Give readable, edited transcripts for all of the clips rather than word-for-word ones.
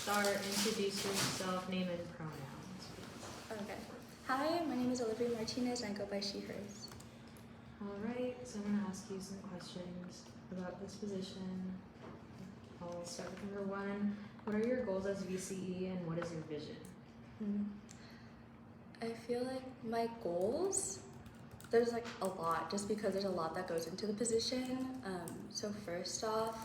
start, introduce yourself, name and pronouns. Okay. Hi, my name is Olivia Martinez and I go by she, hers. Alright, so I'm going to ask you some questions about this position. I'll start with number one. What are your goals as VCE and what is your vision? I feel like my goals, there's like a lot just because there's a lot that goes into the position. So first off,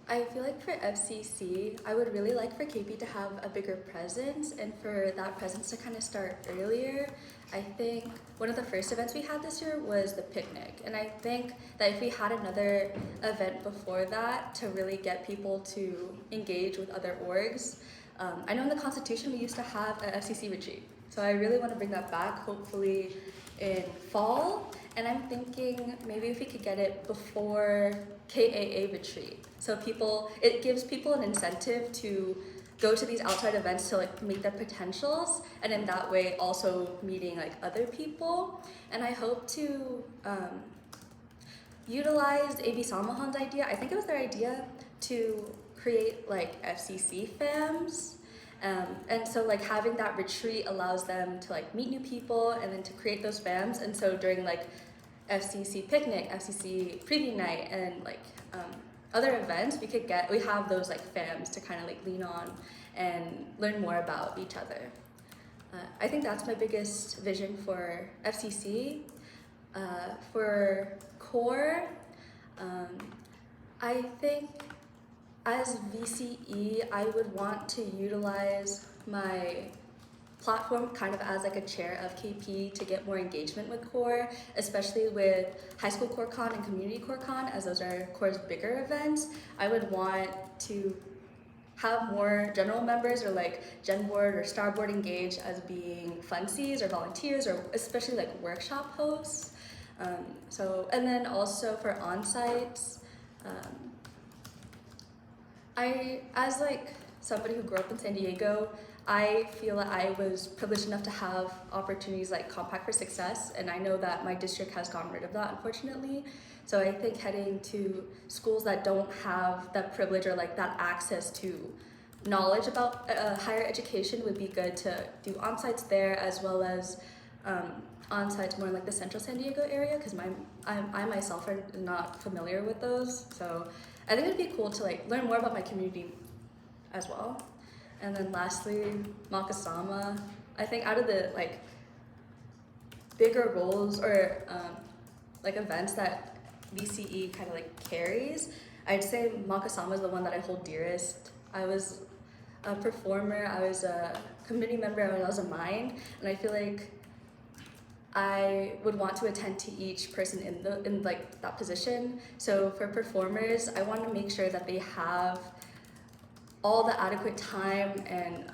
I feel like for FCC, I would really like for KP to have a bigger presence and for that presence to kind of start earlier. I think one of the first events we had this year was the picnic, and I think that if we had another event before that to really get people to engage with other orgs. I know in the Constitution we used to have a FCC retreat, so I really want to bring that back, hopefully in fall, and I'm thinking maybe if we could get it before KAA retreat. So it gives people an incentive to go to these outside events to like meet their potentials, and in that way also meeting like other people. And I hope to utilize AB Samahan's idea. I think it was their idea to create like FCC FAMs. And so like having that retreat allows them to like meet new people and then to create those FAMs. And so during like FCC picnic, FCC preview night, and like other events, we have those like FAMs to kind of like lean on and learn more about each other. I think that's my biggest vision for FCC. For core, I think as VCE, I would want to utilize my platform kind of as like a chair of KP to get more engagement with core, especially with high school core con and community core con, as those are core's bigger events. I would want to have more general members or like Gen Board or Star Board engaged as being funsies or volunteers or especially like workshop hosts. And then also for on-sites, as like somebody who grew up in San Diego, I feel that I was privileged enough to have opportunities like Compact for Success, and I know that my district has gotten rid of that, unfortunately. So I think heading to schools that don't have that privilege or like that access to knowledge about higher education would be good to do on-sites there, as well as on-sites more in like the central San Diego area, because I myself are not familiar with those. So I think it'd be cool to like learn more about my community as well. And then lastly, Makasama. I think out of the like bigger roles or like events that VCE kind of like carries, I'd say Makasama is the one that I hold dearest. I was a performer, I was a committee member, I was a mind, and I feel like I would want to attend to each person in like that position. So for performers, I want to make sure that they have all the adequate time and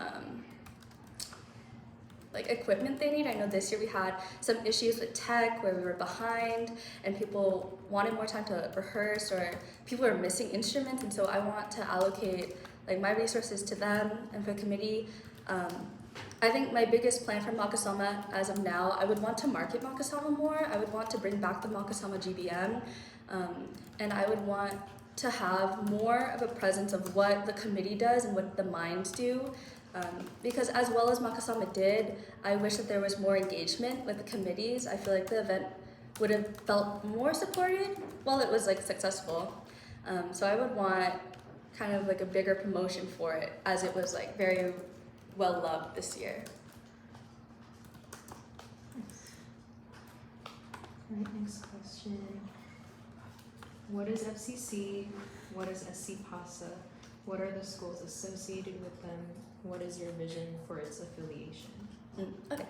like equipment they need. I know this year we had some issues with tech where we were behind and people wanted more time to rehearse, or people are missing instruments, and so I want to allocate like my resources to them. And for committee, I think my biggest plan for Makasama as of now, I would want to market Makasama more. I would want to bring back the Makasama GBM, and I would want to have more of a presence of what the committee does and what the minds do. Because as well as Makasama did, I wish that there was more engagement with the committees. I feel like the event would have felt more supported while it was like successful. So I would want kind of like a bigger promotion for it, as it was like very well loved this year. All right, next question. What is FCC? What is SC PASA? What are the schools associated with them? What is your vision for its affiliation? Okay.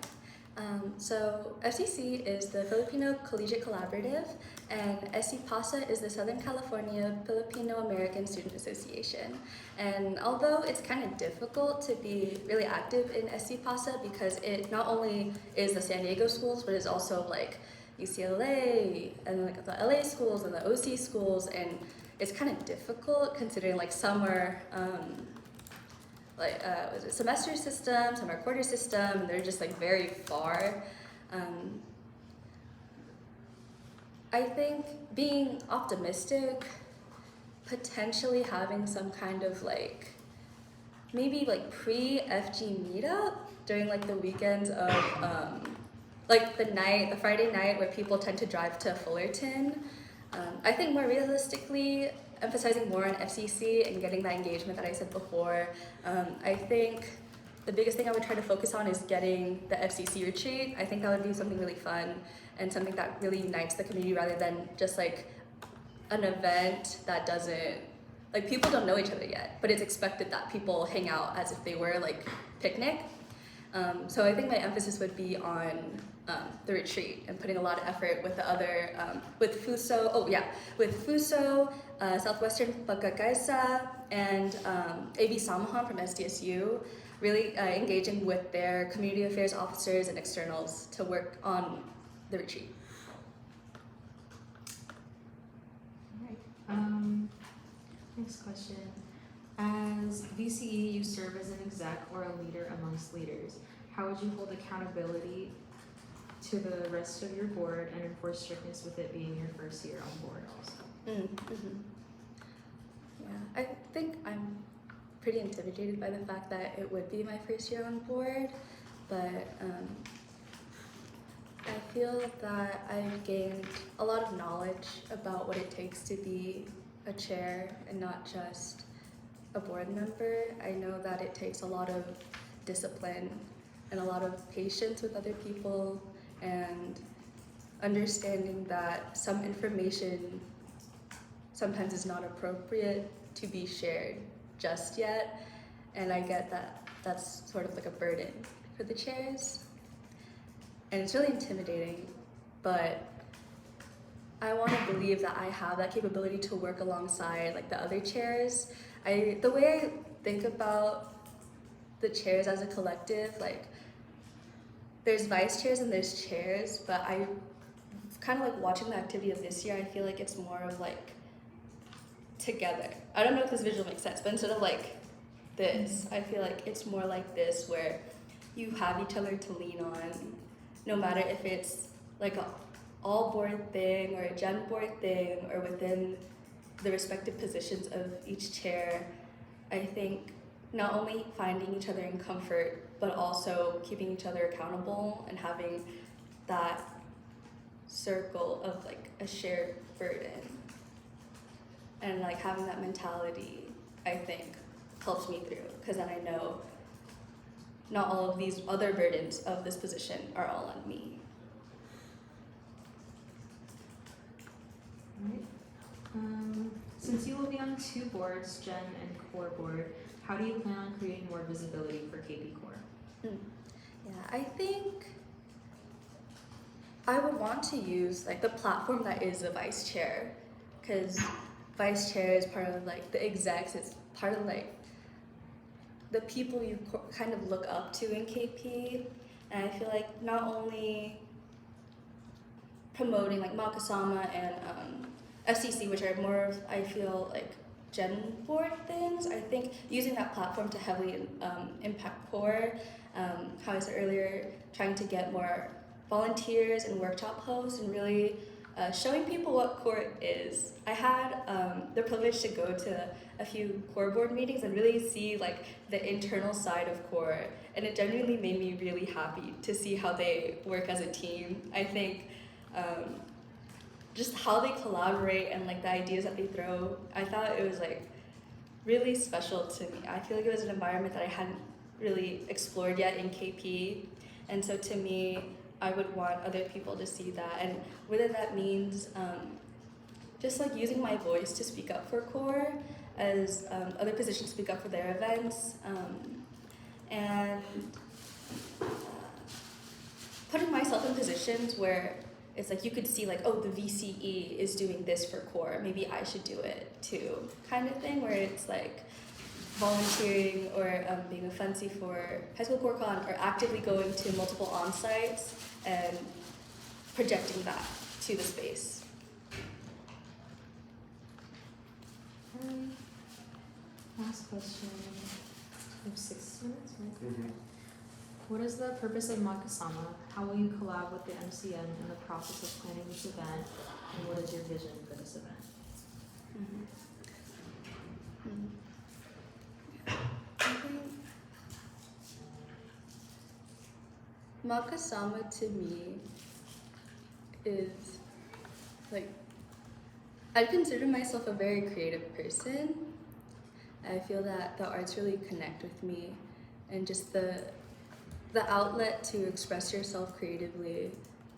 So FCC is the Filipino Collegiate Collaborative, and SC PASA is the Southern California Filipino American Student Association. And although it's kind of difficult to be really active in SC PASA because it not only is the San Diego schools, but it's also like UCLA and like the LA schools and the OC schools, and it's kind of difficult considering like some are was it semester system, some are quarter system, and they're just like very far. I think being optimistic, potentially having some kind of like maybe like pre-FG meetup during like the weekends of like the Friday night where people tend to drive to Fullerton. I think more realistically, emphasizing more on FCC and getting that engagement that I said before. I think the biggest thing I would try to focus on is getting the FCC retreat. I think that would be something really fun and something that really unites the community rather than just like an event that doesn't, like people don't know each other yet, but it's expected that people hang out as if they were like picnic. So I think my emphasis would be on the retreat and putting a lot of effort with the other, with FUSO, Southwestern Pagkakaisa, and AB Samahan from SDSU, really engaging with their community affairs officers and externals to work on the retreat. Next question. As VCE, you serve as an exec or a leader amongst leaders. How would you hold accountability to the rest of your board and enforce strictness with it being your first year on board also? Yeah, I think I'm pretty intimidated by the fact that it would be my first year on board, but I feel that I've gained a lot of knowledge about what it takes to be a chair and not just a board member. I know that it takes a lot of discipline and a lot of patience with other people and understanding that some information sometimes is not appropriate to be shared just yet. And I get that that's sort of like a burden for the chairs. And it's really intimidating, but I want to believe that I have that capability to work alongside like the other chairs. The way I think about the chairs as a collective, like there's vice chairs and there's chairs, but I kind of like watching the activity of this year, I feel like it's more of like together. I don't know if this visual makes sense, but instead of like this, I feel like it's more like this where you have each other to lean on, no matter if it's like a all board thing or a gen board thing or within the respective positions of each chair. I think not only finding each other in comfort, but also keeping each other accountable and having that circle of like a shared burden and like having that mentality, I think helps me through, because then I know not all of these other burdens of this position are all on me. Alright. Since you will be on two boards, Gen and Core Board, how do you plan on creating more visibility for KP Core? Yeah, I think I would want to use like the platform that is the vice chair, because vice chair is part of like the execs, it's part of like the people you kind of look up to in KP. And I feel like not only promoting like Makasama and FCC, which are more of, I feel like, gen board things, I think using that platform to heavily impact core, how I said earlier, trying to get more volunteers and workshop hosts and really showing people what core is. I had the privilege to go to a few core board meetings and really see like the internal side of core, and it genuinely made me really happy to see how they work as a team. I think just how they collaborate and like the ideas that they throw, I thought it was like really special to me. I feel like it was an environment that I hadn't really explored yet in KP, and so to me, I would want other people to see that, and whether that means just like using my voice to speak up for core as other positions speak up for their events, and putting myself in positions where it's like you could see like, oh, the VCE is doing this for core, maybe I should do it too, kind of thing, where it's like volunteering or being a fancy for high school core con, or actively going to multiple on-sites and projecting that to the space. Last question. We have 6 minutes, right? Mm-hmm. What is the purpose of Makasama? How will you collab with the MCM in the process of planning this event? And what is your vision for this event? I think Makasama to me is like, I consider myself a very creative person. I feel that the arts really connect with me, and just the outlet to express yourself creatively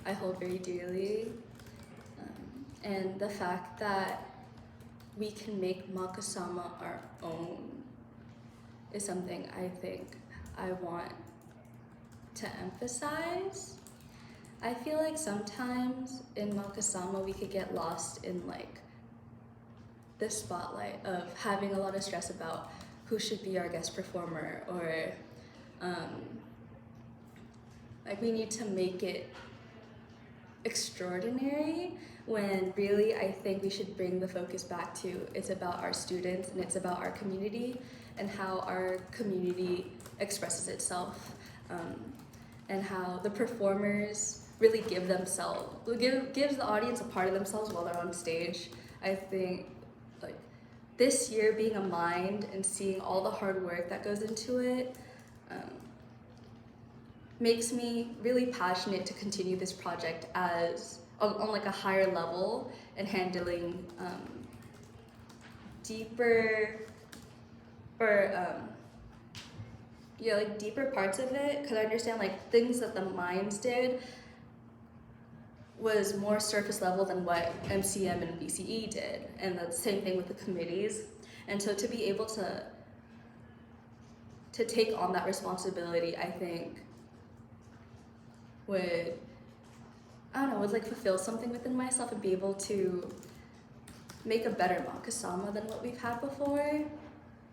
I hold very dearly. And the fact that we can make Makasama our own is something I think I want to emphasize. I feel like sometimes in Makasama we could get lost in like the spotlight of having a lot of stress about who should be our guest performer, or like we need to make it extraordinary, when really I think we should bring the focus back to it's about our students and it's about our community and how our community expresses itself, and how the performers really give the audience a part of themselves while they're on stage. I think like this year being a mind and seeing all the hard work that goes into it makes me really passionate to continue this project as on like a higher level, and handling deeper deeper parts of it, because I understand like things that the minds did was more surface level than what MCM and BCE did, and the same thing with the committees. And so to be able to take on that responsibility, I think would, I don't know, would like fulfill something within myself and be able to make a better Makasama than what we've had before. And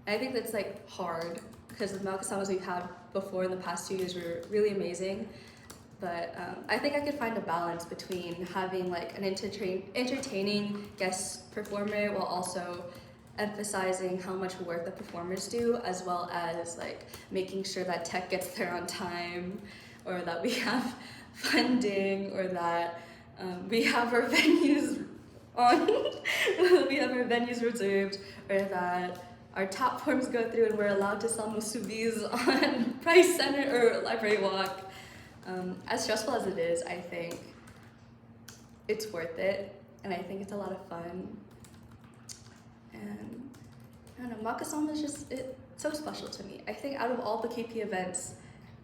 I think that's like hard, because the Makasamas we've had before in the past 2 years were really amazing. But I think I could find a balance between having like an entertaining guest performer while also emphasizing how much work the performers do, as well as like making sure that tech gets there on time, or that we have funding, or that we have our venues on, we have our venues reserved, or that our top forms go through and we're allowed to sell musubis on Price Center or Library Walk. As stressful as it is, I think it's worth it, and I think it's a lot of fun. And I don't know, Makasama is just so special to me. I think out of all the KP events,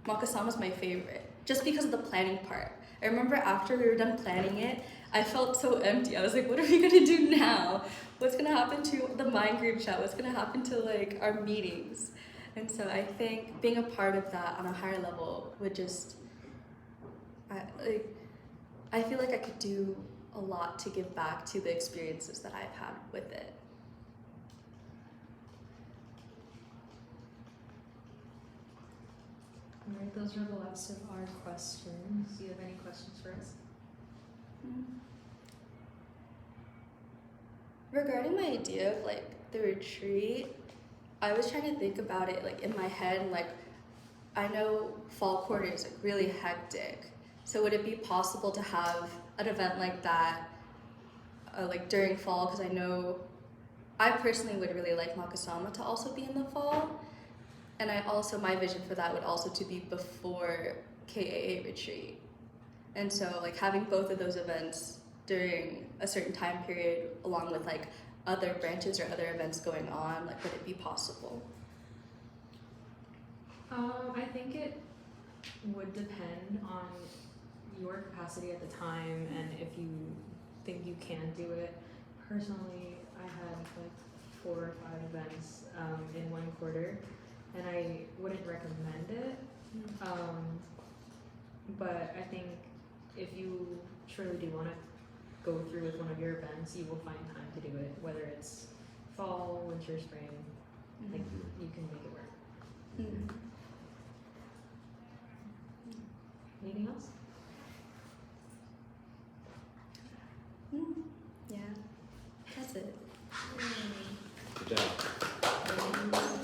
Makasama is my favorite, just because of the planning part. I remember after we were done planning it, I felt so empty. I was like, what are we gonna do now? What's gonna happen to the Mind group chat? What's gonna happen to like our meetings? And so I think being a part of that on a higher level would just, I feel like I could do a lot to give back to the experiences that I've had with it. All right, those are the last of our questions. Do you have any questions for us? Regarding my idea of like the retreat, I was trying to think about it like in my head, like I know fall quarter is like really hectic. So would it be possible to have an event like that like during fall? Because I know I personally would really like Makasama to also be in the fall. And my vision for that would also to be before KAA retreat. And so like having both of those events during a certain time period, along with like other branches or other events going on, like would it be possible? I think it would depend on your capacity at the time and if you think you can do it. Personally, I had like 4 or 5 events in one quarter, and I wouldn't recommend it. But I think if you truly do want to go through with one of your events, you will find time to do it, whether it's fall, winter, spring, like you can make it work. Anything else?